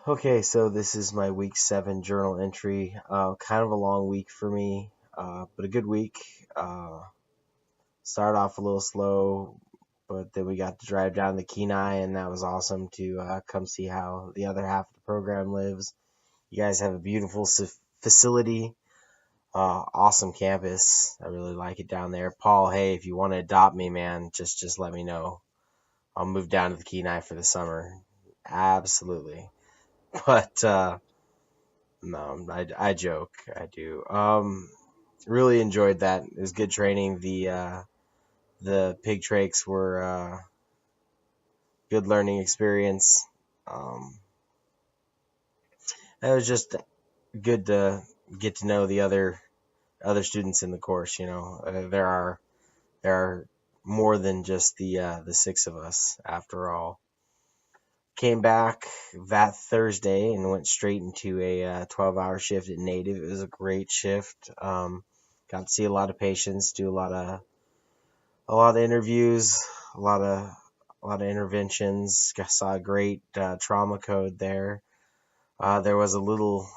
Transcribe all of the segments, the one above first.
Okay, so this is my week 7 journal entry. Kind of a long week for me, but a good week. Started off a little slow, but then we got to drive down to Kenai, and that was awesome to come see how the other half of the program lives. You guys have a beautiful facility, awesome campus. I really like it down there. Paul, hey, if you want to adopt me, man, just let me know. I'll move down to the Kenai for the summer. Absolutely. But no, I joke. I do. Really enjoyed that. It was good training. The pig trachs were good learning experience. Um, it was just good to get to know the other students in the course. There are more than just the six of us after all. Came back that Thursday and went straight into a 12-hour shift at Native. It was a great shift. Got to see a lot of patients, do a lot of interviews, a lot of interventions. Saw a great trauma code there. There was a little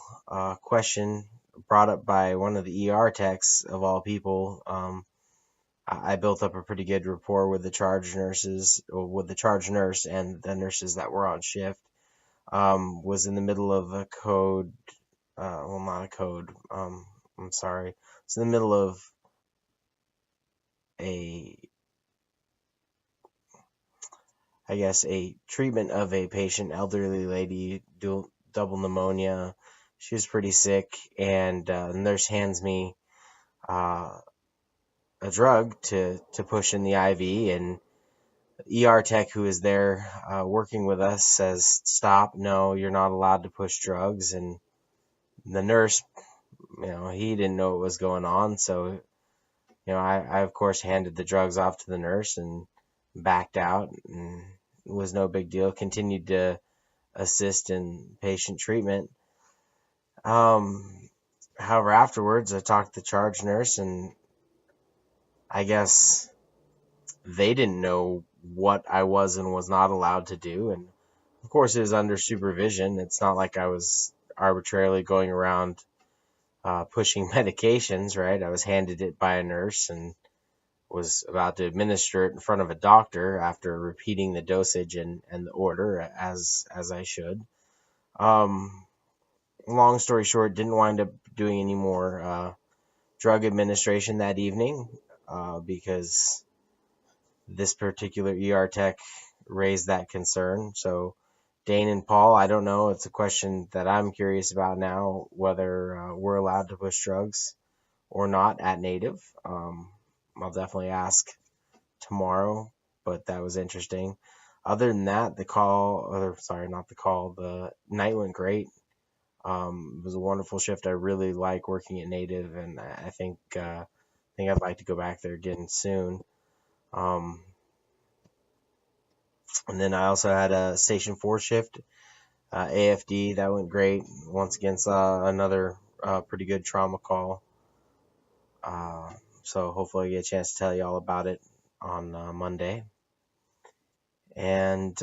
question brought up by one of the ER techs of all people. I built up a pretty good rapport with the charge nurses, or with the charge nurse and the nurses that were on shift. Was in the middle of a code, well, not a code. I'm sorry. It's in the middle of a, I guess, a treatment of a patient, elderly lady, double pneumonia. She was pretty sick, and the nurse hands me a drug to push in the IV, and ER tech who is there working with us says, "Stop! No, you're not allowed to push drugs." And the nurse, he didn't know what was going on, so I of course handed the drugs off to the nurse and backed out, and it was no big deal. Continued to assist in patient treatment. However, afterwards I talked to the charge nurse, and I guess they didn't know what I was and was not allowed to do, and of course it was under supervision. It's not like I was arbitrarily going around pushing medications, right? I was handed it by a nurse and was about to administer it in front of a doctor after repeating the dosage and the order as I should. Long story short, didn't wind up doing any more drug administration that evening because this particular ER tech raised that concern. So Dane and Paul, I don't know. It's a question that I'm curious about now, whether we're allowed to push drugs or not at Native. I'll definitely ask tomorrow, but that was interesting. Other than that, the night went great. It was a wonderful shift. I really like working at Native, and I think I'd like to go back there again soon. Um, and then I also had a Station 4 shift, AFD. That went great. Once again, saw another pretty good trauma call. So hopefully I get a chance to tell you all about it on Monday. And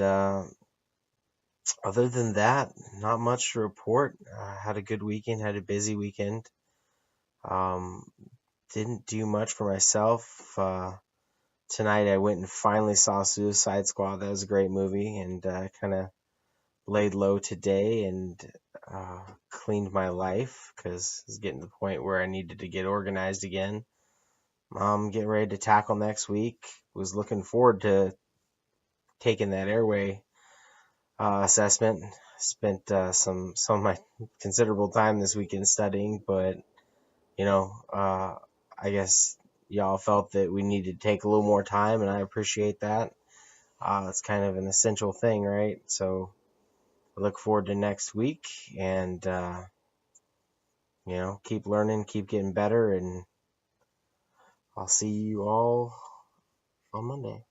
other than that, not much to report. Had a good weekend, had a busy weekend. Didn't do much for myself. Tonight I went and finally saw Suicide Squad. That was a great movie, and kind of laid low today and cleaned my life because it's getting to the point where I needed to get organized again. Getting ready to tackle next week. Was looking forward to taking that airway assessment. Spent some of my considerable time this weekend studying, but I guess y'all felt that we needed to take a little more time, and I appreciate that. It's kind of an essential thing, right? So I look forward to next week, and keep learning, keep getting better, and I'll see you all on Monday.